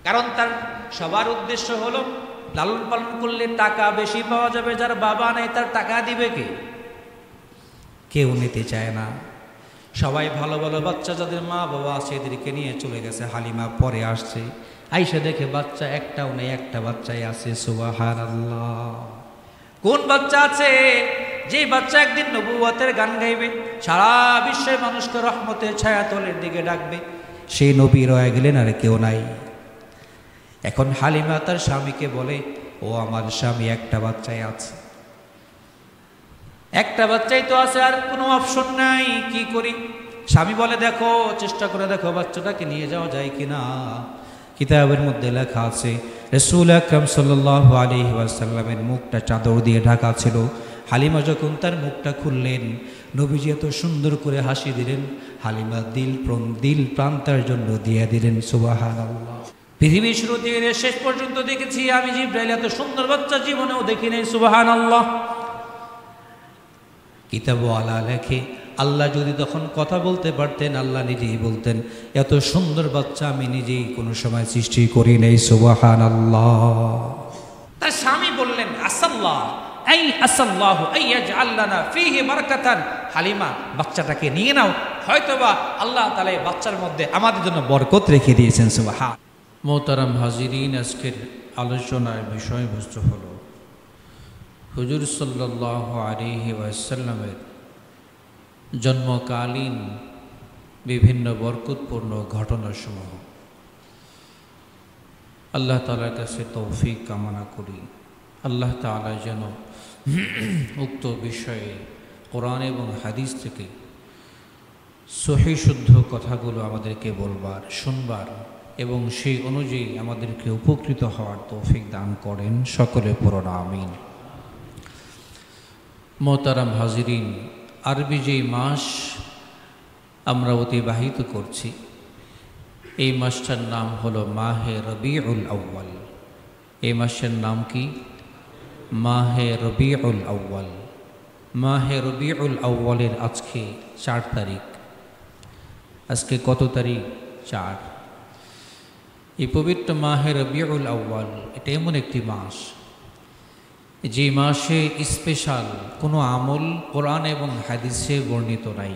কারণ তার সবার উদ্দেশ্য হলো লালন পালন করলে টাকা বেশি পাওয়া যাবে, যার বাবা নেই তার টাকা দিবে কে? কেউ নিতে চায় না। সবাই ভালো ভালো বাচ্চা যাদের মা বাবা আছে এদেরকে নিয়ে চলে গেছে। হালিমা পরে আসছে, আইসা দেখে বাচ্চা একটাও নেই, একটা বাচ্চাই আছে। সুবহানাল্লাহ। কোন বাচ্চা আছে? যে বাচ্চা একদিন নবুয়তের গান গাইবে, সারা বিশ্বের মানুষকে রহমতের ছায়াতলের দিকে ডাকবে। সেই নবী রয়ে গেলেন, আর কেউ নাই। এখন হালিমা তার স্বামীকে বলে, ও আমার স্বামী, একটা বাচ্চাই আছে, একটা বাচ্চাই তো আছে, আর কোনো অপশন নাই, কি করি? স্বামী বলে, দেখো, চেষ্টা করে দেখো বাচ্চাটাকে নিয়ে যাওয়া যায় কিনা। কিতাবের মধ্যে লেখা আছে রাসূল আকরাম সাল্লাল্লাহু আলাইহি ওয়াসাল্লামের মুখটা চাদর দিয়ে ঢাকা ছিল। হালিমা যখন তার মুখটা খুললেন, নবীজি এত সুন্দর করে হাসি দিলেন, হালিমা দিল প্রাণ তার জন্য দিয়ে দিলেন। সুবহানাল্লাহ। পৃথিবীর শুরু থেকে শেষ পর্যন্ত দেখেছি আমি জিবরাইল, এত সুন্দর বাচ্চা জীবনেও দেখি নাই। সুবহানাল্লাহ। কিতাবওয়ালা লেখে, আল্লাহ যদি তখন কথা বলতে পারতেন, আল্লাহ নিজেই বলতেন, এত সুন্দর বাচ্চা আমি নিজেই কোনো সময় সৃষ্টি করি নাই। সুবহানাল্লাহ। তার স্বামী বললেন, আসাল্লাহু আইয়াজআল লানা ফীহি বারাকাতান। হালিমা, বাচ্চাটাকে নিয়ে নাও, হয়তোবা আল্লাহ তাআলা এই বাচ্চার মধ্যে আমাদের জন্য বরকত রেখে দিয়েছেন। সুবহান। মোহতারাম হাজিরিন, আজকের আলোচনার বিষয়বস্তু হলো হুজুর সাল্লাল্লাহু আলাইহি ওয়াসাল্লামের জন্মকালীন বিভিন্ন বরকতপূর্ণ ঘটনাসমূহ। আল্লাহ তাআলার কাছে তৌফিক কামনা করি, আল্লাহ তাআলা যেন উক্ত বিষয়ে কোরআন এবং হাদিস থেকে সহিহ শুদ্ধ কথাগুলো আমাদেরকে বলবার, শুনবার এবং সেই অনুযায়ী আমাদেরকে উপকৃত হওয়ার তৌফিক দান করেন। সকলে পড়ুন আমিন। মোহতারাম হাজিরিন, আরবি যেই মাস আমরা অতিবাহিত করছি, এই মাসটার নাম হলো মাহে রবিউল আউয়াল। এই মাসের নাম কি? মাহে রবিউল আউয়াল। মাহে রবিউল আউয়ালের আজকে 4 তারিখ। আজকে কত তারিখ? 4। এই পবিত্র মাহে রবিউল আউয়াল, এটা এমন একটি মাস যে মাসে স্পেশাল কোনো আমল কোরআন এবং হাদিসে বর্ণিত নাই।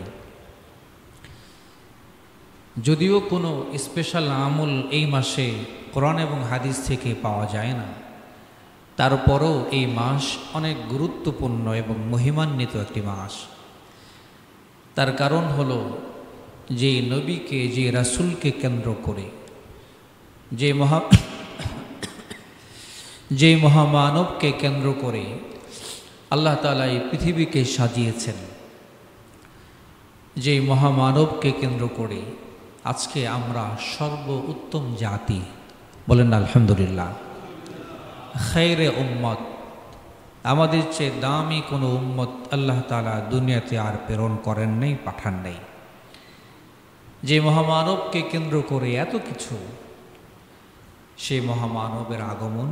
যদিও কোনো স্পেশাল আমল এই মাসে কোরআন এবং হাদিস থেকে পাওয়া যায় না, তারপরও এই মাস অনেক গুরুত্বপূর্ণ এবং মহিমান্বিত একটি মাস। তার কারণ হলো যে নবীকে, যে রাসূলকে কেন্দ্র করে, যে মহামানবকে কেন্দ্র করে আল্লাহ তাআলা এই পৃথিবীকে সাজিয়েছেন, যে মহামানবকে কেন্দ্র করে আজকে আমরা সর্বোত্তম জাতি, বলেন আলহামদুলিল্লাহ। খায়রে উম্মত, আমাদের চেয়ে দামি কোনো উম্মত আল্লাহ তাআলা দুনিয়াতে আর প্রেরণ করেন নাই, পাঠান নাই। যে মহামানবকে কেন্দ্র করে এত কিছু, সেই মহামানবের আগমন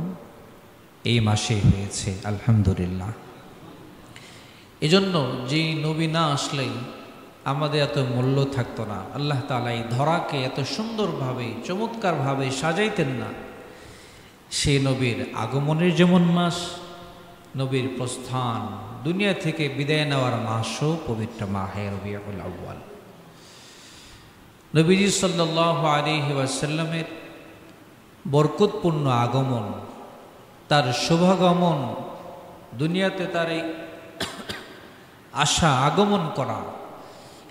এই মাসে হয়েছে, আলহামদুলিল্লাহ। এজন্য যে নবী না আসলেই আমাদের এত মূল্য থাকতো না। আল্লাহ তাআলা এই ধরাকে এত সুন্দরভাবে, চমৎকারভাবে সাজাইতেন না। সেই নবীর আগমনের যেমন মাস, নবীর প্রস্থান, দুনিয়া থেকে বিদায় নেওয়ার মাসও পবিত্র মাহে রবিউল আউয়াল। নবীজি সাল্লাল্লাহু আলাইহি ওয়াসাল্লামের বরকতপূর্ণ আগমন, তার শুভাগমন, দুনিয়াতে তার এই আগমন করা,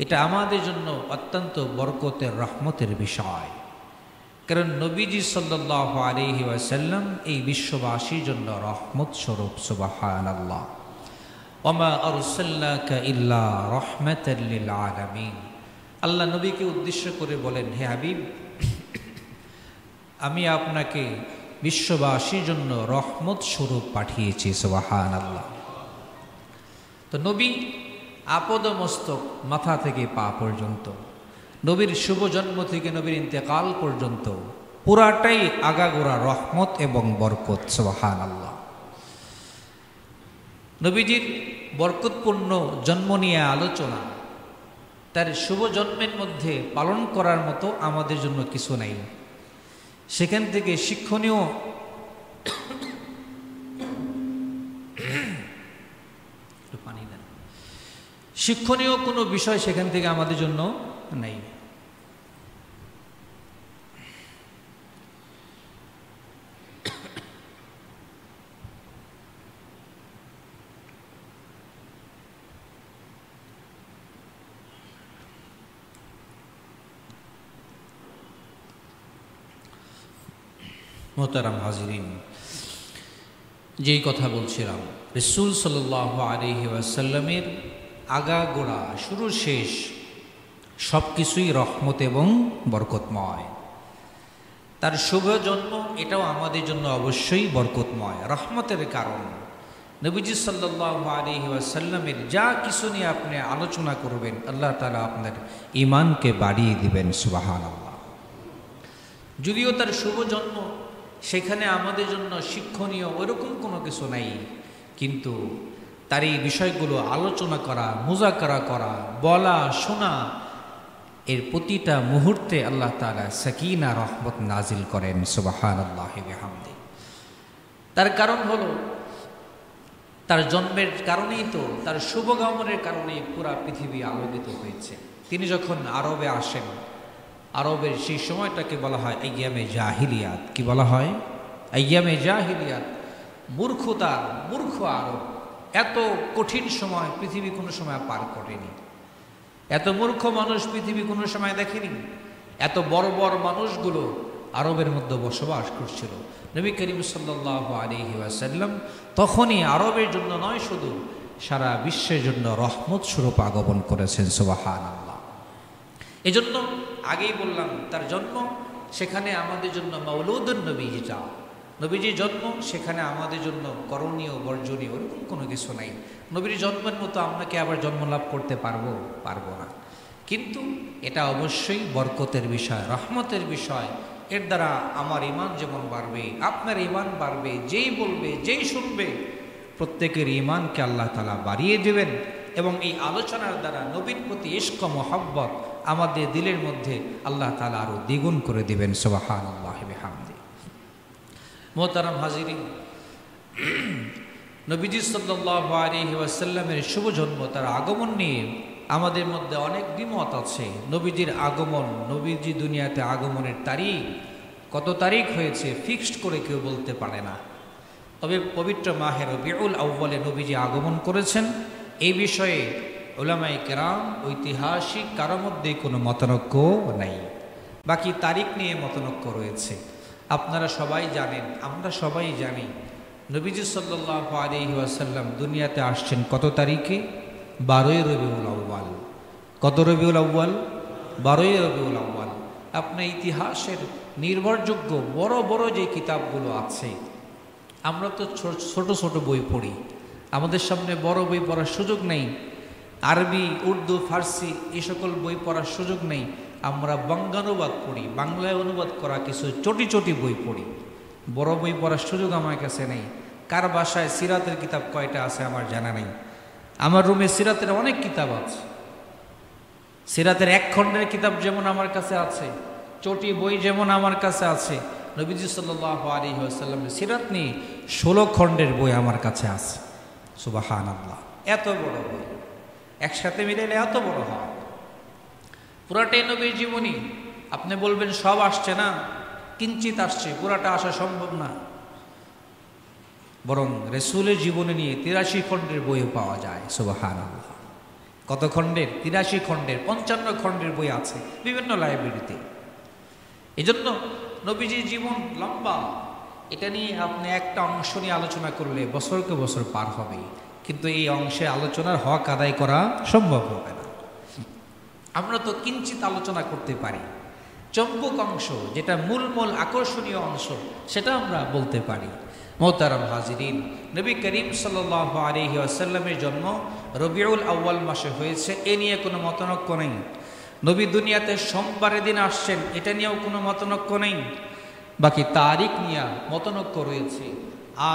এটা আমাদের জন্য অত্যন্ত বরকতের, রহমতের বিষয়। কারণ নবীজি সাল্লাল্লাহু আলাইহি ওয়াসাল্লাম এই বিশ্ববাসীর জন্য রহমত স্বরূপ। সুবহানাল্লাহ। ওমা আরসালনাকা ইল্লা রাহমাতাল লিল আলামিন। আল্লাহ নবীকে উদ্দেশ্য করে বলেন, হে হাবিব, আমি আপনাকে বিশ্ববাসীর জন্য রহমত স্বরূপ পাঠিয়েছি। সুবহানাল্লাহ। তো নবী আপদ মস্তক, মাথা থেকে পা পর্যন্ত, নবীর শুভ জন্ম থেকে নবীর ইন্তেকাল পর্যন্ত পুরাটাই আগাগোড়া রহমত এবং বরকত। সুবহানাল্লাহ। নবীজির বরকতপূর্ণ জন্ম নিয়ে আলোচনা, তার শুভ জন্মের মধ্যে পালন করার মতো আমাদের জন্য কিছু নাই। সেখান থেকে শিক্ষণীয় শিক্ষণীয় কোনো বিষয় সেখান থেকে আমাদের জন্য নেই। মোহতারাম হাজিরিন, যেই কথা বলছিলাম, রাসূল সাল্লাল্লাহু আলাইহি ওয়াসাল্লামের আগাগোড়া শুরু শেষ সব কিছুই রহমত এবং বরকতময়। তার শুভ জন্ম এটাও আমাদের জন্য অবশ্যই বরকতময়, রহমতের কারণ। নবীজি সাল্লাল্লাহু আলাইহি ওয়াসাল্লামের যা কিছু নিয়ে আপনি আলোচনা করবেন, আল্লাহ তাআলা আপনার ঈমানকে বাড়িয়ে দিবেন, সুবহানাল্লাহ। যদিও তার শুভ জন্ম, সেখানে আমাদের জন্য শিক্ষণীয় ওইরকম কোনো কিছু নাই, কিন্তু তার এই বিষয়গুলো আলোচনা করা, মুযাকারা করা, বলা, শোনা, এর প্রতিটা মুহূর্তে আল্লাহ তাআলা সাকিনা রহমত নাজিল করেন, সুবহানাল্লাহি বিহামদি। তার কারণ হলো তার জন্মের কারণেই তো, তার শুভগমনের কারণেই পুরা পৃথিবী আলোকিত হয়েছে। তিনি যখন আরবে আসেন, আরবের সেই সময়টাকে বলা হয় আইয়ামে জাহিলিয়াত। কি বলা হয়? আইয়ামে জাহিলিয়াত। মূর্খ আরব। এত কঠিন সময় পৃথিবী কোনো সময় পার করেনি, এত মূর্খ মানুষ পৃথিবী কোনো সময় দেখেনি। এত বড় বড় মানুষগুলো আরবের মধ্যে বসবাস করছিল। নবী করিম সাল্লাল্লাহু আলাইহি ওয়াসাল্লাম তখনই আরবের জন্য নয়, শুধু সারা বিশ্বের জন্য রহমত স্বরূপ আগমন করেছেন, সুবহানাল্লাহ। এজন্য আগেই বললাম, তার জন্ম, সেখানে আমাদের জন্য মাউলুদুন নবী, যা নবীজির জন্ম, সেখানে আমাদের জন্য করণীয় বর্জনীয় ওরকম কোনো কিছু নাই। নবীর জন্মের মতো আমরা কি আবার জন্ম লাভ করতে পারবো না। কিন্তু এটা অবশ্যই বরকতের বিষয়, রহমতের বিষয়। এর দ্বারা আমার ঈমান যেমন বাড়বে, আপনার ঈমান বাড়বে। যেই বলবে, যেই শুনবে, প্রত্যেকের ঈমানকে আল্লাহ তাআলা বাড়িয়ে দেবেন। এবং এই আলোচনার দ্বারা নবীর প্রতি ইশক মোহাব্বত আমাদের দিলের মধ্যে আল্লাহ তাআলা আরও দ্বিগুণ করে দিবেন, সুবহানাল্লাহি বিহামদি। মোহতারাম হাজিরিন, নবীজি সাল্লাল্লাহু আলাইহি ওয়াসাল্লামের শুভ জন্ম, তার আগমন নিয়ে আমাদের মধ্যে অনেক দ্বিমত আছে। নবীজির আগমন, নবীজি দুনিয়াতে আগমনের তারিখ, কত তারিখ হয়েছে ফিক্সড করে কেউ বলতে পারে না। তবে পবিত্র মাহে রবিউল আউয়ালে নবীজি আগমন করেছেন, এই বিষয়ে উলামায়ে কেরাম, ঐতিহাসিক কারোর মধ্যে কোনো মতানৈক্য নাই। বাকি তারিখ নিয়ে মতানৈক্য রয়েছে। আপনারা সবাই জানেন, আমরা সবাই জানি, নবীজি সাল্লাল্লাহু আলাইহি ওয়াসাল্লাম দুনিয়াতে আসছেন কত তারিখে? 12ই রবিউল আউয়াল। কত রবিউল আউয়াল? 12ই রবিউল আউয়াল। আপনার ইতিহাসের নির্ভরযোগ্য বড় বড় যে কিতাবগুলো আছে, আমরা তো ছোট ছোট বই পড়ি, আমাদের সামনে বড় বই পড়ার সুযোগ নেই। আরবি, উর্দু, ফার্সি এই সকল বই পড়ার সুযোগ নেই। আমরা বঙ্গানুবাদ পড়ি, বাংলায় অনুবাদ করা কিছু চটি বই পড়ি। বড় বই পড়ার সুযোগ আমার কাছে নেই। কার বাসায় সিরাতের কিতাব কয়টা আছে আমার জানা নেই। আমার রুমে সিরাতের অনেক কিতাব আছে। সিরাতের 1 খণ্ডের কিতাব যেমন আমার কাছে আছে, চটি বই যেমন আমার কাছে আছে, নবীজি সাল্লাল্লাহু আলাইহি ওয়াসাল্লামের সিরাত নিয়ে 16 খণ্ডের বই আমার কাছে আছে, সুবহানাল্লাহ। এত বড় বই একসাথে মিলাইলে এত বড় হয়। পুরাটাই নবীর জীবনী। আপনি বলবেন সব আসছে না, কিঞ্চিত আসছে, পুরাটা আসা সম্ভব না। বরং রাসূলের জীবনী নিয়ে 83 খণ্ডের বইও পাওয়া যায়, সুবহানাল্লাহ। কত খণ্ডের? 83 খণ্ডের, 55 খণ্ডের বই আছে বিভিন্ন লাইব্রেরিতে। এজন্য নবীজির জীবন লম্বা। এটা নিয়ে আপনি একটা অংশ নিয়ে আলোচনা করলে বছরকে বছর পার হবে, কিন্তু এই অংশে আলোচনার হক আদায় করা সম্ভব হবে না। আমরা তো কিঞ্চিত আলোচনা করতে পারি। চম্পক অংশ, যেটা মূল আকর্ষণীয় অংশ, সেটা আমরা বলতে পারি। মোহতারাম হাজিরিন, নবী করিম সাল্লাল্লাহু আলাইহি ওয়াসাল্লামের জন্ম রবিউল আউয়াল মাসে হয়েছে, এ নিয়ে কোনো মতানৈক্য নেই। নবী দুনিয়াতে সোমবারের দিন আসছেন, এটা নিয়েও কোনো মতানৈক্য নেই। বাকি তারিখ নিয়ে মতানৈক্য রয়েছে।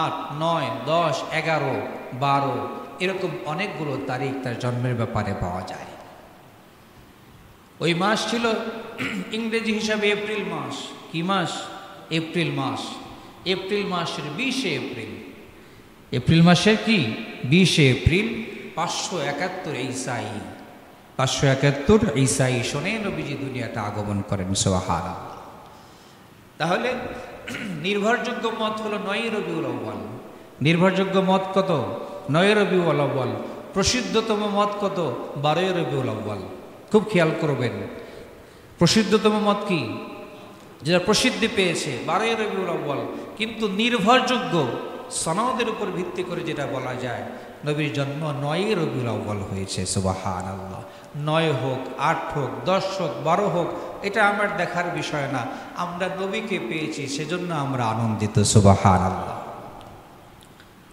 8, 9, 10, 11, 12 এরকম অনেকগুলো তারিখ তার জন্মের ব্যাপারে পাওয়া যায়। ওই মাস ছিল ইংরেজি হিসাবে এপ্রিল মাস। কি মাস? এপ্রিল মাস, এপ্রিল মাসের 20 এপ্রিল, এপ্রিল মাসের কি 20 এপ্রিল 571 ঈসাই, 571 ঈসাই সনে নবীজি দুনিয়াতে আগমন করেন। সুবহানাল্লাহ। তাহলে নির্ভরযোগ্য মত হলো 9 রবিউল আউয়াল। নির্ভরযোগ্য মত কত? 9 রবিউল আউয়াল। প্রসিদ্ধতম মত কত? 12 রবিউল আউয়াল। খুব খেয়াল করবেন, প্রসিদ্ধতম মত কি? যেটা প্রসিদ্ধি পেয়েছে 12 রবিউল আউয়াল। কিন্তু নির্ভরযোগ্য সনদের উপর ভিত্তি করে যেটা বলা যায়, নবীর জন্ম 9 রবিউল আউয়াল হয়েছে। সুবহানাল্লাহ। 9 হোক, 8 হোক, 10 হোক, 12 হোক, এটা আমার দেখার বিষয় না। আমরা নবীকে পেয়েছি, সেজন্য আমরা আনন্দিত। সুবহানাল্লাহ।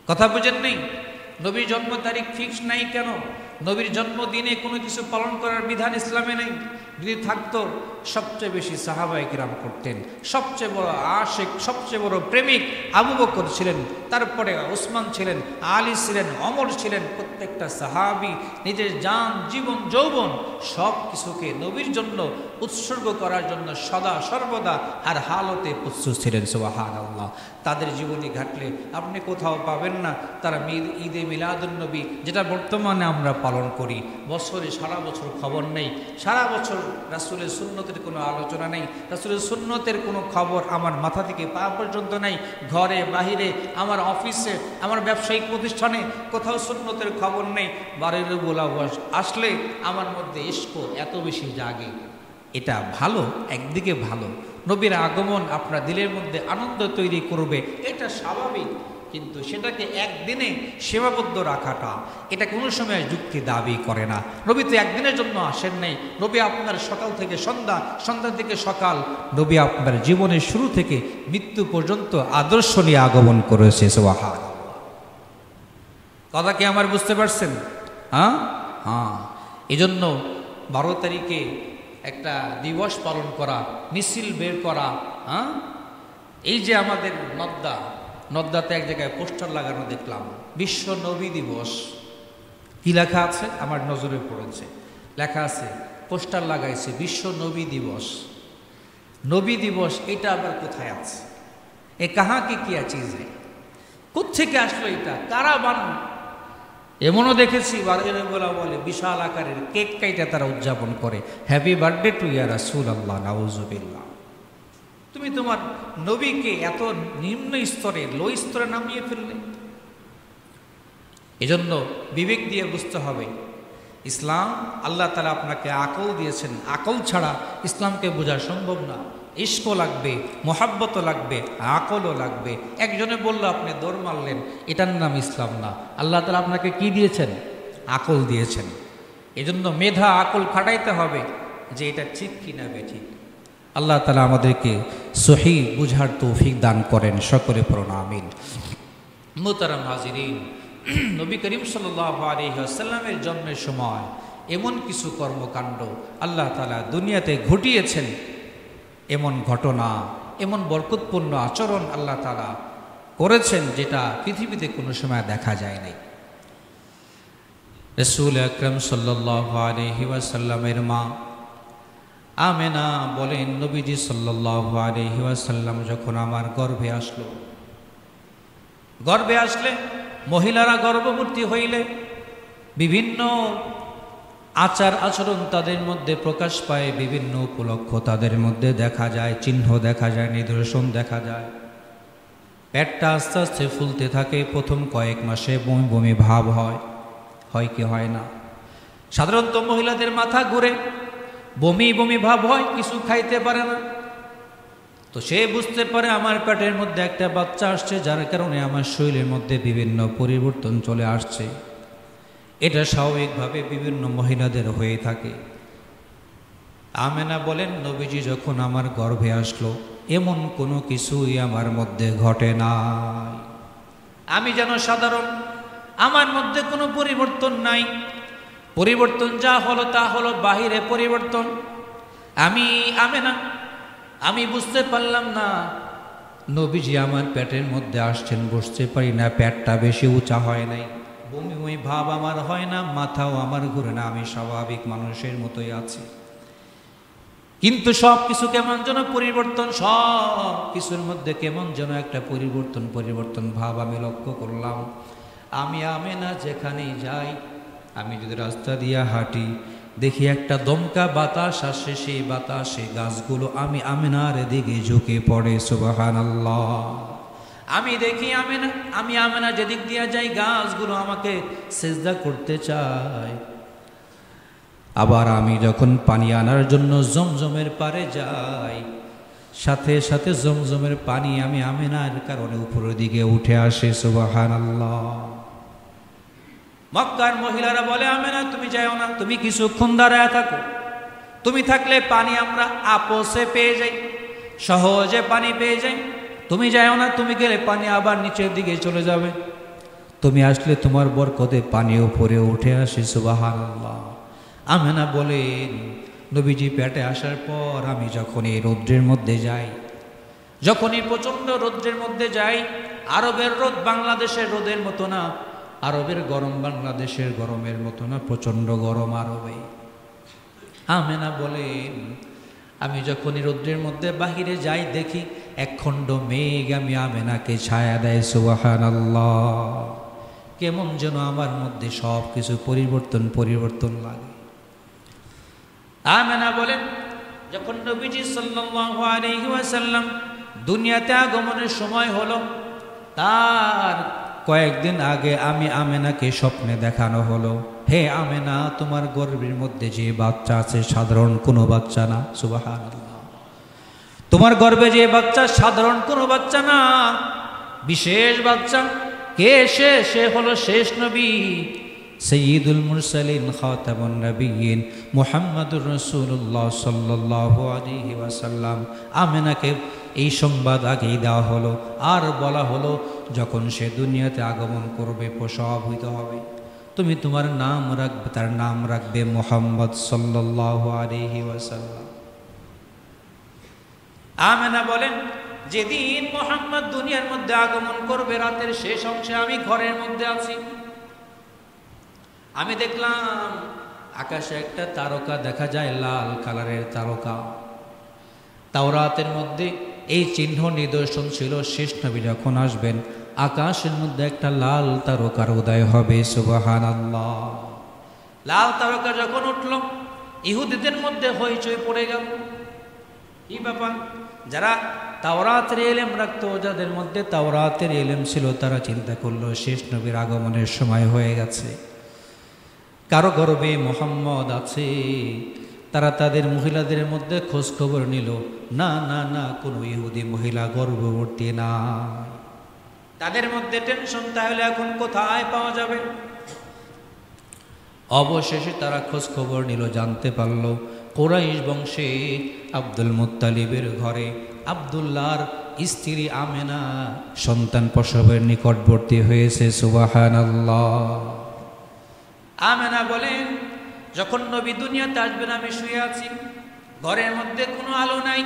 কথা বুঝেন নেই? নবীর জন্ম তারিখ ফিক্স নাই কেন? নবীর জন্মদিনে কোনো কিছু পালন করার বিধান ইসলামে নেই। যদি থাকতো, সবচেয়ে বেশি সাহাবায়ে কিরাম করতেন। সবচেয়ে বড় আশিক, সবচেয়ে বড় প্রেমিক আবু বকর ছিলেন, তারপরে ওসমান ছিলেন, আলী ছিলেন, ওমর ছিলেন। প্রত্যেকটা সাহাবী নিজের জান, জীবন, যৌবন সব কিছুকে নবীর জন্য উৎসর্গ করার জন্য সদা সর্বদা আর হালতে প্রস্তুত ছিলেন। সুবহানাল্লাহ। তাদের জীবনী ঘাটলে আপনি কোথাও পাবেন না তারা ঈদে মিলাদুন্নবী, যেটা বর্তমানে আমরা পালন করি, বছরে সারা বছর খবর নেই, সারা বছর রাসূলের সুন্নতের কোনো আলোচনা নেই, রাসূলের সুন্নতের কোনো খবর আমার মাথা থেকে পা পর্যন্ত নেই। ঘরে বাহিরে, আমার অফিসে, আমার ব্যবসায়িক প্রতিষ্ঠানে কোথাও সুন্নতের খবর নেই। 12 রবিউল আউয়াল আসলে আমার মধ্যে ইশক এত বেশি জাগে। এটা ভালো, একদিকে ভালো। নবীর আগমন আপনার দিলের মধ্যে আনন্দ তৈরি করবে, এটা স্বাভাবিক। কিন্তু সেটাকে একদিনে সীমাবদ্ধ রাখাটা, এটা কোনো সময় যুক্তি দাবি করে না। নবী তো একদিনের জন্য আসেন নাই। নবী আপনার সকাল থেকে সন্ধ্যা, সন্ধ্যা থেকে সকাল, নবী আপনার জীবনের শুরু থেকে মৃত্যু পর্যন্ত আদর্শ নিয়ে আগমন করেছে। সুবহানাল্লাহ। কথা কি আমার বুঝতে পারছেন? হ্যাঁ। এজন্য 12 তারিখে একটা দিবস পালন করা, মিছিল বের করা। এই যে আমাদের নদ্দাতে এক জায়গায় পোস্টার লাগানো দেখলাম, বিশ্ব নবী দিবস। কি লেখা আছে? আমার নজরে পড়েছে, লেখা আছে, পোস্টার লাগাইছে বিশ্ব নবী দিবস। নবী দিবস এটা আবার কোথায় আছে? এ কাহা কি কিয়া চিজ है? কোত্থেকে আসলো এটা? কারা বানানো? এমনও দেখেছি 12 রবিউল আউয়ালে বিশাল আকারের কেক কাইটা তারা উদযাপন করে, হ্যাপি বার্থডে টু ইয়া রাসূলুল্লাহ, নাউযুবিল্লাহ। তুমি তোমার নবীকে এত নিম্ন স্তরে, লো স্তরে নামিয়ে ফেললে। এজন্য বিবেক দিয়ে বুঝতে হবে ইসলাম, আল্লাহ তাআলা আপনাকে আকল দিয়েছেন। আকল ছাড়া ইসলামকে বোঝা সম্ভব না। ইশকও লাগবে, মোহাব্বতও লাগবে, আকলও লাগবে। একজনে বলল আপনি দৌড় মারলেন, এটার নাম ইসলাম না। আল্লাহ তাআলা আপনাকে কি দিয়েছেন? আকল দিয়েছেন। এজন্য মেধা, আকল খাটাইতে হবে যে এটা ঠিক কিনা বেঠিক। আল্লাহ তাআলা আমাদেরকে সহি বুঝার তৌফিক দান করেন। সকলে পড়ুন আমিন। মুহতারাম হাজিরিন, নবী করিম সাল্লাল্লাহু আলাইহি ওয়াসাল্লামের জন্মের সময় এমন কিছু কর্মকাণ্ড আল্লাহ তাআলা দুনিয়াতে ঘটিয়েছেন, এমন ঘটনা, এমন বরকতপূর্ণ আচরণ আল্লাহ তাআলা করেছেন যেটা পৃথিবীতে কোনো সময় দেখা যায় নাই। রাসূল আকরাম সাল্লাল্লাহু আলাইহি ওয়াসাল্লামের মা আমেনা বলেন, নবীজি সাল্লাল্লাহু আলাইহি ওয়াসাল্লাম যখন আমার গর্ভে আসলে মহিলারা গর্ভবতী হইলে বিভিন্ন আচার আচরণ তাদের মধ্যে প্রকাশ পায়, বিভিন্ন উপলক্ষ তাদের মধ্যে দেখা যায়, চিহ্ন দেখা যায়, নিদর্শন দেখা যায়। পেটটা আস্তে আস্তে ফুলতে থাকে। প্রথম কয়েক মাসে বমি বমি ভাব হয় কি হয় না? সাধারণত মহিলাদের মাথা ঘুরে, বমি বমি ভাব হয়, কিছু খাইতে পারে না। তো সে বুঝতে পারে আমার পেটের মধ্যে একটা বাচ্চা আসছে, যার কারণে আমার শরীরের মধ্যে বিভিন্ন পরিবর্তন চলে আসছে। এটা স্বাভাবিকভাবে বিভিন্ন মহিলাদের হয়ে থাকে। আমেনা বলেন, নবীজি যখন আমার গর্ভে আসলো এমন কোনো কিছুই আমার মধ্যে ঘটে নাই। আমি যেন সাধারণ, আমার মধ্যে কোনো পরিবর্তন নাই। পরিবর্তন যা হলো তা হলো বাহিরে পরিবর্তন। আমি বুঝতে পারলাম না নবীজি আমার পেটের মধ্যে আসছেন, বুঝতে পারি না। পেটটা বেশি উঁচা হয় নাই, বমি বমি ভাব আমার হয় না, মাথাও আমার ঘুরে না, আমি স্বাভাবিক মানুষের মতোই আছি। কিন্তু সব কিছু কেমন যেন পরিবর্তন, সব কিছুর মধ্যে কেমন যেন একটা পরিবর্তন ভাব আমি লক্ষ্য করলাম। আমি আমেনা যেখানেই যাই, আমি যদি রাস্তা দিয়ে হাঁটি, দেখি একটা দমকা বাতাস আসে, সেই বাতাসে গাছগুলো আমি আমেনার দিকে ঝুঁকে পড়ে। সুবহানাল্লাহ। আমি দেখি আমি আমেনা যেদিক দিয়ে যাই, গাছগুলো আমাকে সিজদা করতে চায়। আবার আমি যখন পানি আনার জন্য জমজমের পারে যাই, সাথে সাথে জমজমের পানি আমি আমেনার কারণে উপরের দিকে উঠে আসে। সুবহানাল্লাহ। মক্কার মহিলারা বলে, আমেনা তুমি যাও না, তুমি কিছুক্ষণ দাঁড়ায় থাকো, তুমি থাকলে পানি আমরা আপোষে পেয়ে যাই, সহজে পানি পেয়ে যাই। তুমি যাও না, তুমি গেলে পানি আবার নিচের দিকে চলে যাবে, তুমি আসলে তোমার বরকতে পানি উপরে উঠে আসে। সুবহানাল্লাহ। আমেনা বলেন, নবীজি পেটে আসার পর আমি যখন এই রৌদ্রের মধ্যে যাই, যখন এই প্রচণ্ড রৌদ্রের মধ্যে যাই, আরবের রোদ বাংলাদেশের রোদের মতো না, আরবের গরম বাংলাদেশের গরমের মতো না, প্রচণ্ড গরম আরবে। আমেনা বলেন, আমি যখন এই রৌদ্রের মধ্যে বাহিরে যাই, দেখি একখণ্ড মেঘ আমি আমেনাকে ছায়া দেয়। সুবহানাল্লাহ। কেমন যেন আমার মধ্যে সব কিছু পরিবর্তন লাগে। আমেনা বলেন, যখন নবীজি সাল্লাল্লাহু আলাইহি ওয়াসাল্লাম দুনিয়াতে আগমনের সময় হলো, তার কয়েকদিন আগে আমি আমেনাকে স্বপ্নে দেখানো হলো, হে আমেনা, তোমার গর্ভের মধ্যে যে বাচ্চা আছে সাধারণ কোনো বাচ্চা না। সুবহানাল্লাহ। তোমার গর্ভে যে বাচ্চা সাধারণ কোনো বাচ্চা না, বিশেষ বাচ্চা। কে সে? সে হলো শেষ নবী, সাইয়্যিদুল মুরসালিন, খাতামুন নবিয়্যিন, মুহাম্মাদুর রাসূলুল্লাহ সাল্লাল্লাহু আলাইহি ওয়াসাল্লাম। আমেনাকে এই সংবাদ আগেই দেওয়া হলো, আর বলা হলো যখন সে দুনিয়াতে আগমন করবে, প্রসব হইতে হবে, তুমি তোমার নাম রাখবে, তার নাম রাখবে মুহাম্মদ সাল্লাল্লাহু আলাইহি ওয়াসাল্লাম। আমেনা বলেন, যেদিন মুহাম্মদ দুনিয়ার মধ্যে আগমন করবে, রাতের শেষ অংশে আমি ঘরের মধ্যে আছি, আমি দেখলাম আকাশে একটা তারকা দেখা যায়, লাল কালারের তারকা। তাওরাতের মধ্যে এই চিহ্ন নিদর্শন ছিল, শেষ নবী যখন আসবেন আকাশের মধ্যে একটা লাল তারকার উদয় হবে। সুবহানাল্লাহ। লাল তারকা যখন উঠল, ইহুদিদের মধ্যে হইচই পড়ে গেল। কি ব্যাপার? যারা তাওরাতের ইলম রাখতো, যাদের মধ্যে তাওরাতের ইলম ছিল, তারা চিন্তা করলো শেষ নবীর আগমনের সময় হয়ে গেছে, কারো গর্ভে মোহাম্মদ আছে। তারা তাদের মহিলাদের মধ্যে খোঁজ খবর নিল, না না না, কোনো ইহুদি মহিলা গর্ভবতী না। তাদের মধ্যে টেনশন, তাহলে এখন কোথায় পাওয়া যাবে? অবশেষে তারা খোঁজ খবর নিল, জানতে পারল কুরাইশ বংশে আব্দুল মুত্তালিবের ঘরে আব্দুল্লাহর স্ত্রী আমেনা সন্তান প্রসবের নিকটবর্তী হয়েছে। সুবহানাল্লাহ। আমেনা বলেন, যখন নবী দুনিয়াতে আসবেন আমি শুয়ে আছি, ঘরের মধ্যে কোনো আলো নাই,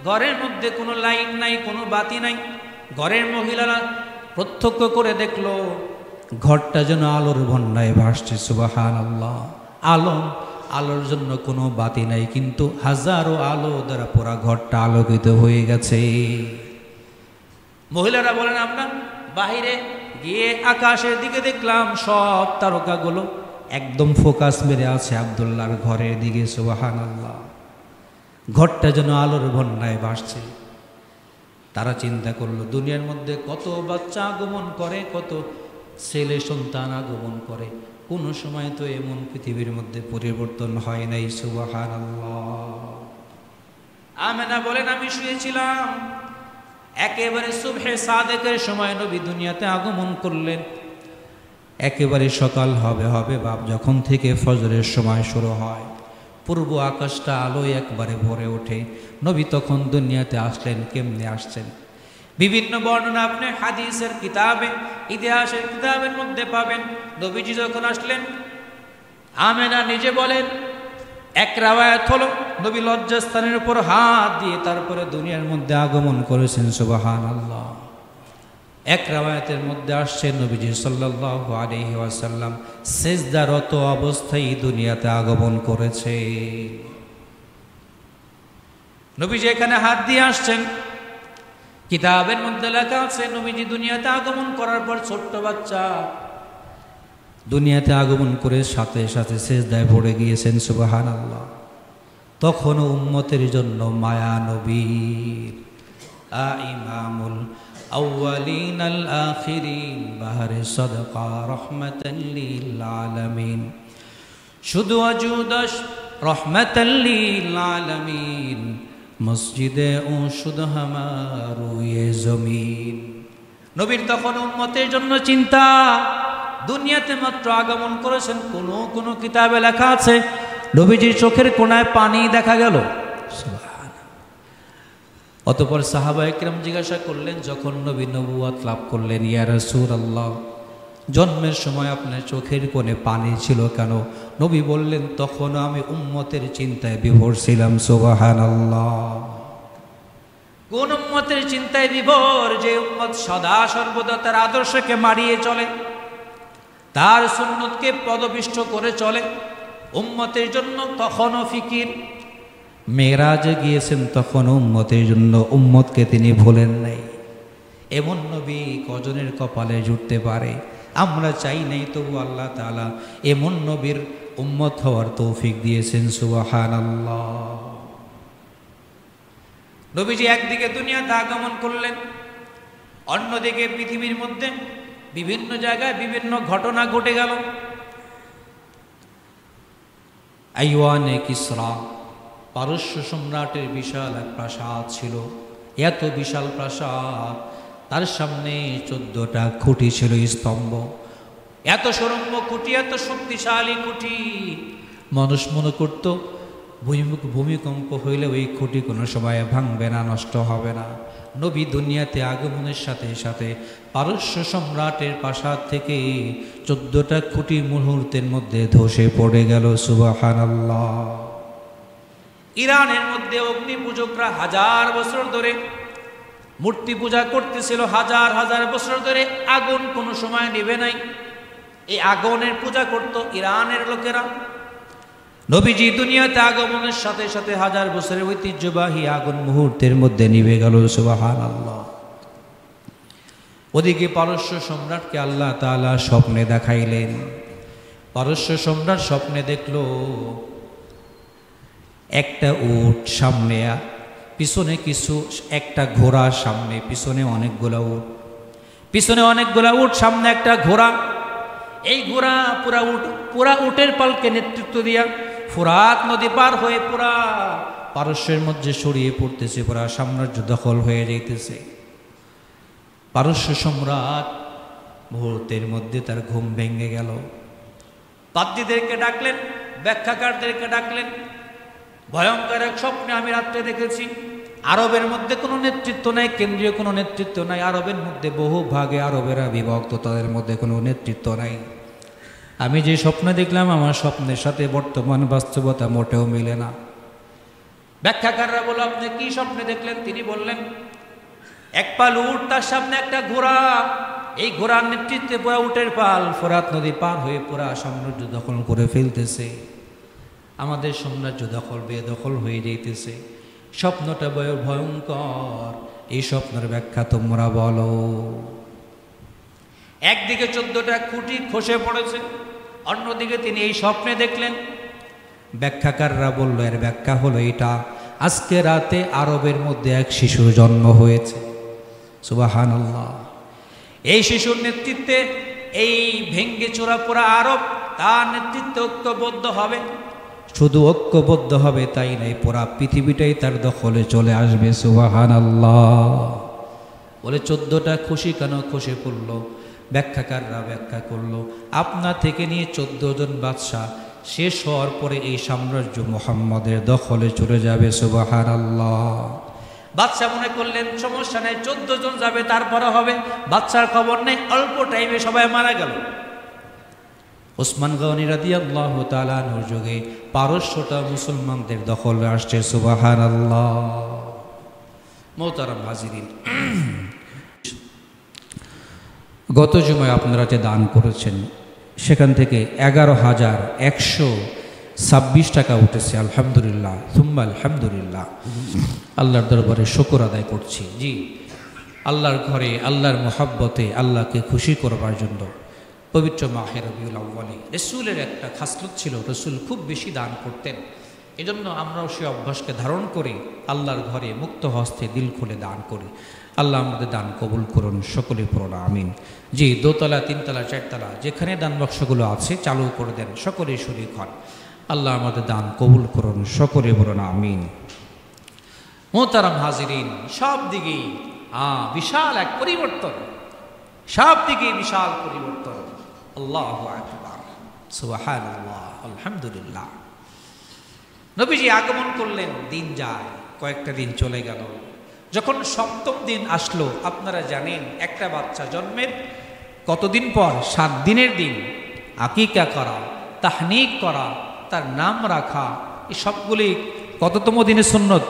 ঘরের মধ্যে কোনো লাইট নাই, কোনো বাতি নাই। ঘরের মহিলারা প্রত্যক্ষ করে দেখলো ঘরটা যেন আলোর বন্যায় ভাসছে। সুবহানাল্লাহ। আলোর জন্য কোনো বাতি নাই, কিন্তু হাজারো আলো দ্বারা পুরা ঘরটা আলোকিত হয়ে গেছে। মহিলারা বলেন, আমরা বাহিরে গিয়ে আকাশের দিকে দেখলাম সব তারকাগুলো একদম ফোকাস মেরে আছে আব্দুল্লাহর ঘরের দিকে। সুবহানাল্লাহ। ঘরটা যেন আলোর বন্যায় ভাসছে। তারা চিন্তা করলো, দুনিয়ার মধ্যে কত বাচ্চা আগমন করে, কত ছেলে সন্তান আগমন করে, কোনো সময় তো এমন পৃথিবীর মধ্যে পরিবর্তন হয় নাই। সুবহানাল্লাহ। আমেনা বলেন, আমি শুয়েছিলাম, একেবারে সুবহে সাদেকের সময় নবী দুনিয়াতে আগমন করলেন। একেবারে সকাল হবে বাপ, যখন থেকে ফজরের সময় শুরু হয়, পূর্ব আকাশটা আলোয় একবারে ভরে ওঠে। নবী তখন দুনিয়াতে আসলেন। কেমনে আসছেন? বিভিন্ন বর্ণনা আপনি হাদিসের কিতাবে, ইতিহাসের কিতাবের মধ্যে পাবেন। নবীজি যখন আসলেন, আমেনা নিজে বলেন, এক রাওয়ায়াত হলো নবী লজ্জাস্থানের উপর হাত দিয়ে তারপরে দুনিয়ার মধ্যে আগমন করেছেন। সুবহানাল্লাহ। এক রাওয়ায়াতের মধ্যে আসছে নবীজি সাল্লাল্লাহু আলাইহি ওয়াসাল্লাম সিজদারত অবস্থায় দুনিয়াতে আগমন করেছে। নবীজি এখানে হাত দিয়ে আসছেন, কিতাবের মধ্যে লেখা আছে নবীজি দুনিয়াতে আগমন করার পর ছোট্ট বাচ্চা, দুনিয়াতে আগমন করে সাথে সাথে সিজদায় পড়ে গিয়েছেন, সুবহানাল্লাহ। তখনও উম্মতের জন্য মায়া নবীর ইমামুল আউয়ালিন আল আখিরিন বাহরে সাদাকা রাহমাতাল লিল আলামিন, শুধু অজুদশ রহমাতাল লিল আলামিন, মসজিদে ও শুধু হামারু ইয়ে জমিন। নবীর তখন উম্মতের জন্য চিন্তা। দুনিয়াতে মাত্র আগমন করেছেন, কোন কিতাবে লেখা আছে নবীজির চোখের কোণায় পানি দেখা গেল। অতঃপর সাহাবায়ে কেরাম জিজ্ঞাসা করলেন, যখন নবী নবুয়ত লাভ করলেন, ইয়া রাসূলুল্লাহ, জন্মের সময় আপনার চোখের কোণে পানি ছিল কেন? নবী বললেন, তখন আমি উম্মতের চিন্তায় বিভোর ছিলাম। সুবহানাল্লাহ। কোন উম্মতের চিন্তায় বিভোর? যে উম্মত সদা সর্বদা তার আদর্শকে মারিয়ে চলে, তার সুন্নতকে পদপিষ্ট করে চলে। উম্মতের জন্য তখনও ফিকির। মেরাজে গিয়েছেন তখন উম্মতের জন্য, উম্মতকে তিনি ভোলেন নাই। এমন নবী কজনের কপালে জুটতে পারে? আমরা চাই নাই, তবু আল্লাহ তাআলা এমন নবীর উম্মত হওয়ার তৌফিক দিয়েছেন। সুবহানাল্লাহ। নবীজি একদিকে দুনিয়াতে আগমন করলেন, অন্যদিকে পৃথিবীর মধ্যে বিভিন্ন জায়গায় বিভিন্ন ঘটনা ঘটে গেল। আইওয়ানে কিসরা, পারস্য সম্রাটের বিশাল এক প্রাসাদ ছিল। এত বিশাল প্রাসাদ, তার সামনে 14টা খুঁটি ছিল, স্তম্ভ। এত সুরম্য খুঁটি, এত শক্তিশালী খুঁটি, মানুষ মনে করত ভূমিকম্প হইলে ওই খুঁটি কোনো সময় ভাঙবে না, নষ্ট হবে না। নবী দুনিয়াতে আগমনের সাথে সাথে পারস্য সম্রাটের প্রাসাদ থেকে 14টা খুঁটি মুহূর্তের মধ্যে ধসে পড়ে গেল। সুবহানাল্লাহ। ইরানের মধ্যে অগ্নি পূজকরা 1000 বছর ধরে মূর্তি পূজা করতেছিল, 1000 বছর ধরে। আগুন কোনো সময় নিভে নাই। এই আগুনের পূজা করত ইরানের লোকেরা। নবীজি দুনিয়াতে আগমনের সাথে সাথে 1000 বছরের ঐতিহ্যবাহী আগুন মুহূর্তের মধ্যে নিভে গেল। সুবহানাল্লাহ। ওদিকে পারস্য সম্রাটকে আল্লাহ তাআলা স্বপ্নে দেখাইলেন। পারস্য সম্রাট স্বপ্নে দেখল একটা উট সামনে, পিছনে একটা ঘোড়া সামনে, পিছনে অনেকগুলা উট, পিছনে অনেকগুলা উট, সামনে একটা ঘোড়া। এই ঘোড়া পুরা উটের পালকে নেতৃত্ব দিয়া ফুরাত নদী পার হয়ে পুরা পারস্যের মধ্যে ছড়িয়ে পড়তেছে, পুরা সাম্রাজ্য দখল হয়ে যাইতেছে। পারস্য সম্রাট মুহূর্তের মধ্যে তার ঘুম ভেঙে গেল। পাদ্রীদেরকে ডাকলেন, ব্যাখ্যাকারদেরকে ডাকলেন। ভয়ঙ্কর এক স্বপ্নে আমি রাত্রে দেখেছি। আরবের মধ্যে কোনো নেতৃত্ব নাই, কেন্দ্রীয় কোনো নেতৃত্ব নাই। আরবের মধ্যে বহু ভাগে আরবেরা বিভক্ত, তাদের মধ্যে কোনো নেতৃত্ব নাই। আমি যে স্বপ্ন দেখলাম, আমার স্বপ্নের সাথে বর্তমান বাস্তবতা মোটেও মিলে না। ব্যাখ্যাকাররা বলল, আপনি কি স্বপ্নে দেখলেন? তিনি বললেন, এক পাল উট, তার সামনে একটা ঘোড়া। এই ঘোড়ার নেতৃত্বে পুরা উটের পাল ফোরাত নদী পার হয়ে পুরা সাম্রাজ্য দখল করে ফেলতেছে। আমাদের সাম্রাজ্য বেদখল হয়ে যাইতেছে। স্বপ্নটা ভয়ঙ্কর। এই স্বপ্নের ব্যাখ্যা তোমরা বলো। একদিকে 14টা খুঁটি খসে পড়েছে, অন্যদিকে তিনি এই স্বপ্নে দেখলেন। ব্যাখ্যাকাররা বলল, এর ব্যাখ্যা হলো এটা, আজকে রাতে আরবের মধ্যে এক শিশুর জন্ম হয়েছে। সুবহানাল্লাহ। এই শিশুর নেতৃত্বে এই ভেঙ্গে চোরা পোড়া আরব তার নেতৃত্বে ঐক্যবদ্ধ হবে। শুধু ঐক্যবদ্ধ হবে তাই নাই, পুরা পৃথিবীটাই তার দখলে চলে আসবে। সুবহানাল্লাহ। বলে 14টা খুশি কেন খসে পড়ল? ব্যাখ্যাকাররা ব্যাখ্যা করলো, আপনা থেকে নিয়ে 14 জন বাদশাহ শেষ হওয়ার পরে এই সাম্রাজ্য মুহাম্মদের দখলে চলে যাবে। সুবহানাল্লাহ। বাদশাহ মনে করলেন সমস্যা নাই, 14 জন যাবে, তারপরে হবে। বাদশার খবর নেই, অল্প টাইমে সবাই মারা গেল। ওসমান গনি রাদিয়াল্লাহু তাআলা আনহুর যুগে পারস্যটা মুসলমানদের দখলে আসছে। সুবহানাল্লাহ। মোহতারাম হাজিরিন, গত জুমায় আপনারা যে দান করেছেন, সেখান থেকে 11,100 26 টাকা উঠেছে, আলহামদুলিল্লাহ, সুম্মা আলহামদুলিল্লাহ। আল্লাহর দরবারে শুকর আদায় করছি। জি, আল্লাহর ঘরে আল্লাহর মোহাব্বতে আল্লাহকে খুশি করবার জন্য পবিত্র মাহে রবিউল আউয়ালে রসুলের একটা খাসলত ছিল, রসুল খুব বেশি দান করতেন। এজন্য আমরাও সে অভ্যাসকে ধারণ করে আল্লাহর ঘরে মুক্ত হস্তে দিল খুলে দান করি। আল্লাহ আমাদের দান কবুল করুন, সকলে পড়ুন আমিন। জি, দোতলা, তিনতলা, চারতলা যেখানে দান বাক্সগুলো আছে চালু করে দেন, সকলেই শরীক হন। আল্লাহ আমাদের দান কবুল করুন, সকলে পড়ুন আমিন। মোহতারাম হাজিরিন, সব দিকেই বিশাল এক পরিবর্তন, সব দিকে বিশাল পরিবর্তন। আল্লাহু আকবার, সুবহানাল্লাহ, আলহামদুলিল্লাহ। নবীজি আগমন করলেন, দিন যায়, কয়েকটা দিন চলে গেল। যখন 7ম দিন আসলো, আপনারা জানেন একটা বাচ্চা জন্মের কতদিন পর? 7 দিনের দিন আকিকা করা, তাহনিক করা, তার নাম রাখা, এই সবগুলি কততম দিনে সুন্নত?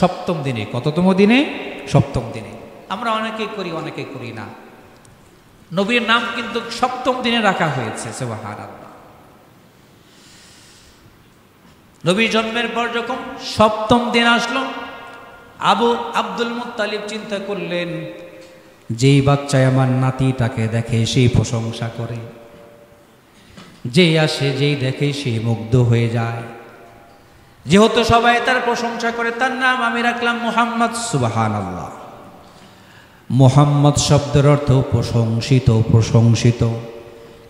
7ম দিনে। কততম দিনে? 7ম দিনে। আমরা অনেকে করি, অনেকে করি না। নবীর নাম কিন্তু 7ম দিনে রাখা হয়েছে, সুবহানাল্লাহ। নবী জন্মের পর যখন 7ম দিন আসলো, আব্দুল মুত্তালিব চিন্তা করলেন, যেই বাচ্চায় আমার নাতিটাকে দেখে সেই প্রশংসা করে, যেই আসে যেই দেখে সেই মুগ্ধ হয়ে যায়। যেহেতু সবাই তার প্রশংসা করে, তার নাম আমি রাখলাম মুহাম্মদ। সুবহানাল্লাহ। মুহাম্মদ শব্দের অর্থ প্রশংসিত, প্রশংসিত।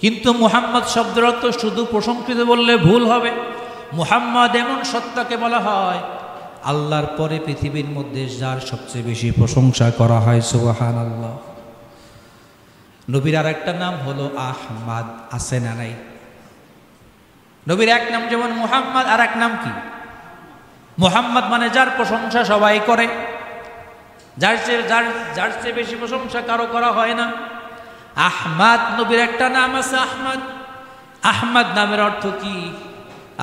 কিন্তু মুহাম্মদ শব্দের অর্থ শুধু প্রশংসিত বললে ভুল হবে। মুহাম্মদ এমন সত্তাকে বলা হয় আল্লাহর পরে পৃথিবীর মধ্যে যার সবচেয়ে বেশি প্রশংসা করা হয়। সুবহানাল্লাহ। নবীর আর একটা নাম হলো আহমাদ, আছে না নাই? নবীর এক নাম যেমন মুহাম্মদ, আর এক নাম কি? মুহাম্মদ মানে যার প্রশংসা সবাই করে, যার চেয়ে বেশি প্রশংসা কারো করা হয় না। আহমাদ, নবীর একটা নাম আছে আহমাদ। আহমাদ নামের অর্থ কি?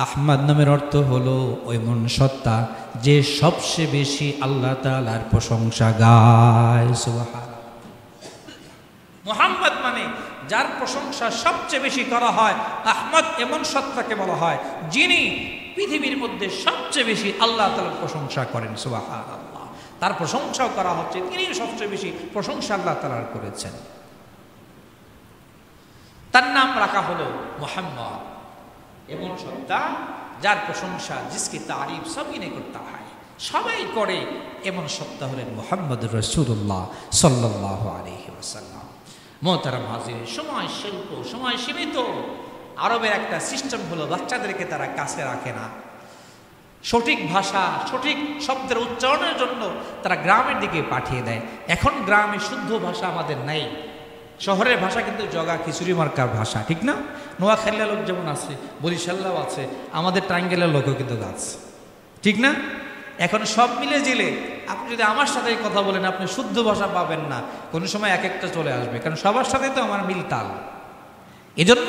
আহমাদ নামের অর্থ হলো এমন সত্তা যে সবচেয়ে বেশি আল্লাহ তাআলার প্রশংসা গায়। সুবহানাল্লাহ। মুহাম্মদ মানে যার প্রশংসা সবচেয়ে বেশি করা হয়। আহমদ এমন সত্তাকে বলা হয় যিনি পৃথিবীর মধ্যে সবচেয়ে বেশি আল্লাহ তাআলার প্রশংসা করেন। সুবহানাল্লাহ। তার প্রশংসাও করা হচ্ছে, তিনি সবচেয়ে বেশি প্রশংসা আল্লাহ তাআলার করেছেন। তার নাম রাখা হলো মুহাম্মদ, এমন সত্তা যার প্রশংসা, জিসকি তারিফ সবই নে করতে হয়, সবাই করে, এমন সত্তা হলেন মুহাম্মদুর রাসূলুল্লাহ সাল্লাল্লাহু আলাইহি ওয়াসাল্লাম। মোহতারাম হাজির, সময় শিল্প, সময় সীমিত। আরবের একটা সিস্টেম হলো বাচ্চাদেরকে তারা কাছে রাখে না। সঠিক ভাষা, সঠিক শব্দের উচ্চারণের জন্য তারা গ্রামের দিকে পাঠিয়ে দেয়। এখন গ্রামে শুদ্ধ ভাষা আমাদের নাই। শহরের ভাষা কিন্তু জগা খিচুড়ি মার্কার ভাষা, ঠিক না? নোয়াখালীর লোক যেমন আছে, বরিশাল্লাও আছে, আমাদের টাঙ্গাইলের লোকও কিন্তু আছে, ঠিক না? এখন সব মিলে জিলে আপনি যদি আমার সাথে কথা বলেন, আপনি শুদ্ধ ভাষা পাবেন না, কোনো সময় এক একটা চলে আসবে, কারণ সবার সাথে তো আমার মিল তাল। এজন্য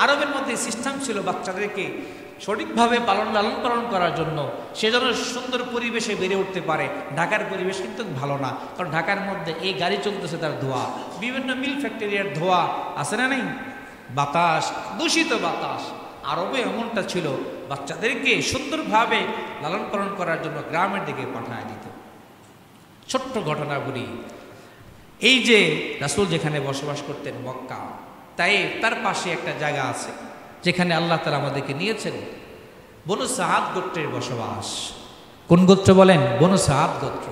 আরবের মধ্যে সিস্টেম ছিল বাচ্চাদেরকে সঠিকভাবে লালন পালন করার জন্য, সেজন্য সুন্দর পরিবেশে বেড়ে উঠতে পারে। ঢাকার পরিবেশ কিন্তু ভালো না, কারণ ঢাকার মধ্যে এই গাড়ি চলতেছে, তার ধোঁয়া, বিভিন্ন মিল ফ্যাক্টরিয়ার ধোঁয়া আছে না নেই, বাতাস, দূষিত বাতাস। আরবে এমনটা ছিল, বাচ্চাদেরকে সুন্দরভাবে লালন পালন করার জন্য গ্রামের দিকে পাঠায় দিত। ছোট্ট ঘটনা বলি, এই যে রাসূল যেখানে বসবাস করতেন মক্কা, তাই তার পাশে একটা জায়গা আছে যেখানে আল্লাহ তাআলা আমাদেরকে নিয়েছেন। বনু সাদ গোত্রের বসবাস। কোন গোত্র বলেন? বনু সাদ গোত্র।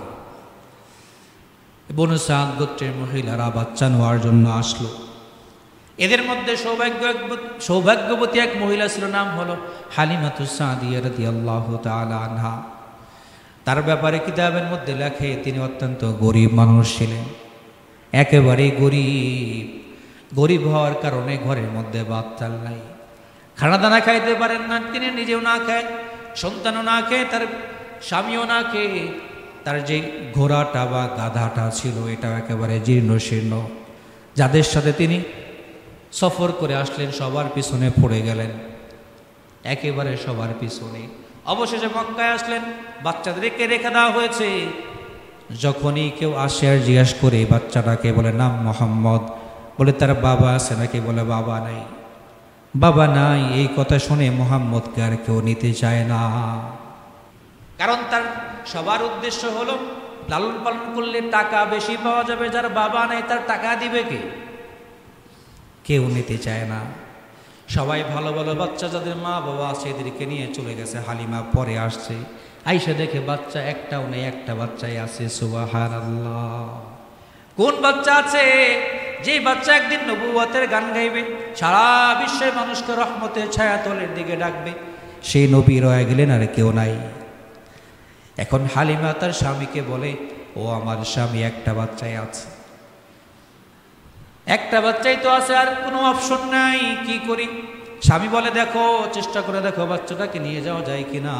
বনু সাদ গোত্রের মহিলারা বাচ্চা নেওয়ার জন্য আসলো। এদের মধ্যে সৌভাগ্যবতী এক মহিলা ছিল, নাম হলো হালিমাতুস সাদিয়া রাদিয়াল্লাহু তাআলা আনহা। তার ব্যাপারে কিতাবের মধ্যে লেখে তিনি অত্যন্ত গরিব মানুষ ছিলেন, একেবারেই গরিব। গরিব হওয়ার কারণে ঘরের মধ্যে ভাত চাল নাই, খানা দানা খাইতে পারেন না, তিনি নিজেও না খায়, সন্তানও না খেয়ে, তার স্বামীও না খেয়ে, তার যে ঘোড়াটা বা গাধাটা ছিল এটাও একেবারে জীর্ণ শীর্ণ। যাদের সাথে তিনি সফর করে আসলেন সবার পিছনে পড়ে গেলেন, একেবারে সবার পিছনে। অবশেষে মক্কায় আসলেন, বাচ্চাদেরকে রেখে দেওয়া হয়েছে। যখনই কেউ আসে আর জিজ্ঞাসা করে বাচ্চাটাকে, বলে নাম মোহাম্মদ, বলে তার বাবা আছে নাকি, বলে বাবা নাই। বাবা নাই, এই কথা শুনে মুহাম্মদকে আর কেউ নিতে চায় না। কারণ তার সবার উদ্দেশ্য হলো লালন পালন করলে টাকা বেশি পাওয়া যাবে, যার বাবা নাই তার টাকা দিবে কে? কেউ নিতে চায় না। সবাই ভালো ভালো বাচ্চা যাদের মা বাবা আছে এদেরকে নিয়ে চলে গেছে। হালিমা পরে আসছে, আইসা দেখে বাচ্চা একটাও নেই, একটা বাচ্চাই আছে। সুবহানাল্লাহ। কোন বাচ্চা আছে? যে বাচ্চা একদিন নবুয়তের গান গাইবে, সারা বিশ্বের মানুষকে রহমতের ছায়াতলের দিকে ডাকবে, সেই নবী রয়ে গেলেন, আর কেউ নাই। এখন হালিমা তার স্বামীকে বলে, ও আমার স্বামী, একটা বাচ্চাই আছে, একটা বাচ্চাই তো আছে, আর কোনো অপশন নাই, কি করি? স্বামী বলে, দেখো, চেষ্টা করে দেখো বাচ্চাটাকে নিয়ে যাওয়া যায় কিনা।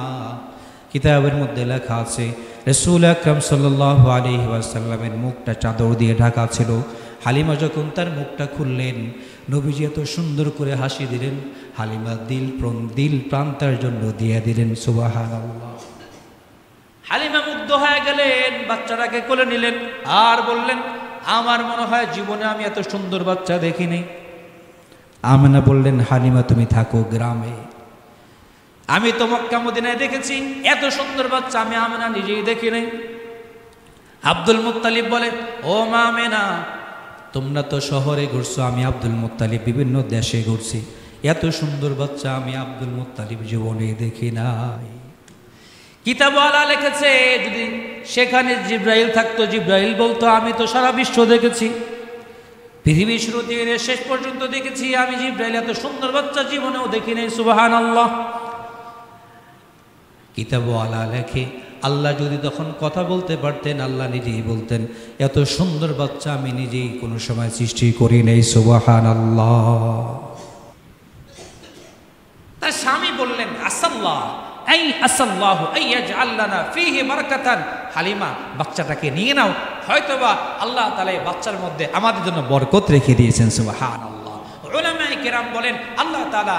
কিতাবের মধ্যে লেখা আছে রাসূল আকরাম সাল্লাল্লাহু আলাইহি ওয়াসাল্লামের মুখটা চাদর দিয়ে ঢাকা ছিল। হালিমা যখন তার মুখটা খুললেন, নবীজি এত সুন্দর করে হাসি দিলেন, হালিমা দিল প্রাণ তার জন্য দিয়ে দিলেন। সুবহানাল্লাহ। হালিমা মুগ্ধ হয়ে গেলেন, বাচ্চাটাকে কোলে নিলেন আর বললেন, আমার মনে হয় জীবনে আমি এত সুন্দর বাচ্চা দেখিনি। আমেনা বললেন, হালিমা তুমি থাকো গ্রামে, আমি তো মক্কা মদিনায় দেখেছি, এত সুন্দর বাচ্চা আমি আমেনা নিজেই দেখি নাই। আব্দুল মুত্তালিব বলে, ও মা আমেনা, তোমরা তো শহরে ঘুরছো, আমি আব্দুল মুত্তালিব বিভিন্ন দেশে ঘুরছি, এত সুন্দর বাচ্চা আমি আব্দুল মুত্তালিব জীবনে দেখি নাই। কিতাবওয়ালা লিখেছে, যদি সেখানে জিব্রাইল থাকতো, জিব্রাইল বলতো, আমি তো সারা বিশ্ব দেখেছি, পৃথিবীর শুরু থেকে শেষ পর্যন্ত দেখেছি, আমি জিব্রাইল এত সুন্দর বাচ্চা জীবনেও দেখি নাই। সুবহানাল্লাহ। কিতাবওয়ালা লেখে, আল্লাহ যদি তখন কথা বলতে পারতেন, আল্লাহ নিজেই বলতেন, এত সুন্দর বাচ্চা আমি নিজেই কোনো সময় সৃষ্টি করি নাই। সুবহানাল্লাহ। তার স্বামী বললেন, আসাল্লাহু আইয়াজআল লানা ফীহি বারাকাতান। হালিমা, বাচ্চাটাকে নিয়ে নাও, হয়তোবা আল্লাহ তাআলা এই বাচ্চার মধ্যে আমাদের জন্য বরকত রেখে দিয়েছেন। সুবহানাল্লাহ। উলামায়ে কেরাম বলেন, আল্লাহ তাআলা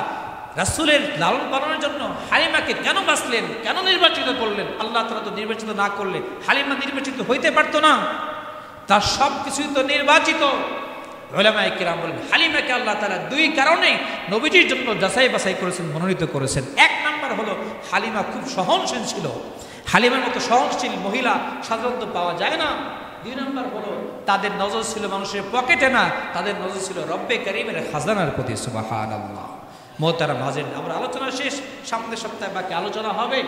রাসূলের লালন পালনের জন্য হালিমাকে কেন বাছলেন, কেন নির্বাচিত করলেন? আল্লাহ তাআলা তো নির্বাচিত না করলে হালিমা নির্বাচিত হইতে পারতো না, তার সব কিছুই তো নির্বাচিত। উলামায়ে কেরাম বলেন, হালিমাকে আল্লাহ তাআলা দুই কারণে নবীজির জন্য যাচাই বাছাই করেছেন, মনোনীত করেছেন। এক নাম্বার হলো, হালিমা খুব সহনশীল ছিল, হালিমার মতো সহনশীল মহিলা সাধারণত পাওয়া যায় না। দুই নাম্বার হলো, তাদের নজর ছিল মানুষের পকেটে না, তাদের নজর ছিল রব্বে কারীমের খাজানার প্রতি। সুবহানাল্লাহ। মোহতারাম হাজির, আমরা আলোচনা শেষ, সামনের সপ্তাহে বাকি আলোচনা হবে।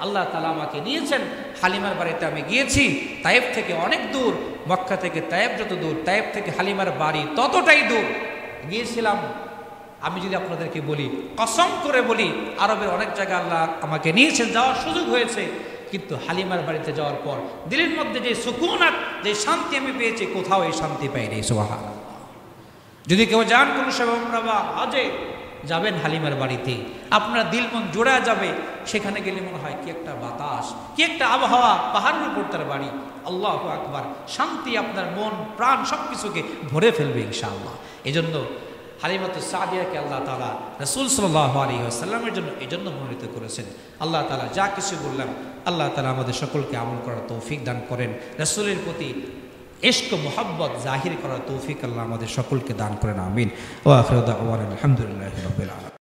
আল্লাহ তাআলা আমাকে নিয়েছেন, হালিমার বাড়িতে আমি গিয়েছি, তায়েফ থেকে অনেক দূর, মক্কা থেকে তায়েফ যত দূর, তায়েফ থেকে হালিমার বাড়ি ততটাই দূর গিয়েছিলাম। আমি যদি আপনাদেরকে বলি, কসম করে বলি, আরবের অনেক জায়গায় আল্লাহ আমাকে নিয়েছেন, যাওয়ার সুযোগ হয়েছে, কিন্তু হালিমার বাড়িতে যাওয়ার পর দিলের মধ্যে যে সুকুনাত, যে শান্তি আমি পেয়েছি, কোথাও এই শান্তি পাইনি। সুবহানাল্লাহ। যদি কেউ যান কোনো সময় উমরা বা হজে, যাবেন হালিমার বাড়িতে, আপনার দিল মন জোড়া যাবে। সেখানে গেলে মনে হয় কি একটা বাতাস, কি একটা আবহাওয়া, পাহাড়ের উপর তার বাড়ি। আল্লাহু আকবার। শান্তি আপনার মন প্রাণ সব কিছুকে ভরে ফেলবে ইনশাআল্লাহ। এজন্য হালিমাতুস সাদিয়াকে আল্লাহ তাআলা রাসূল সাল্লাল্লাহু আলাইহি ওয়াসাল্লামের জন্য এজন্য মনোনীত করেছেন। আল্লাহ তাআলা যা কিছু বললাম, আল্লাহ তাআলা আমাদের সকলকে আমল করার তৌফিক দান করেন। রাসূলের প্রতি ইশক মোহাব্বত জাহির করার তৌফিক আল্লাহ আমাদের সকলকে দান করেন। আমিন। ওয়া আখিরু দাওয়ানা আলহামদুলিল্লাহি রাব্বিল আলামিন।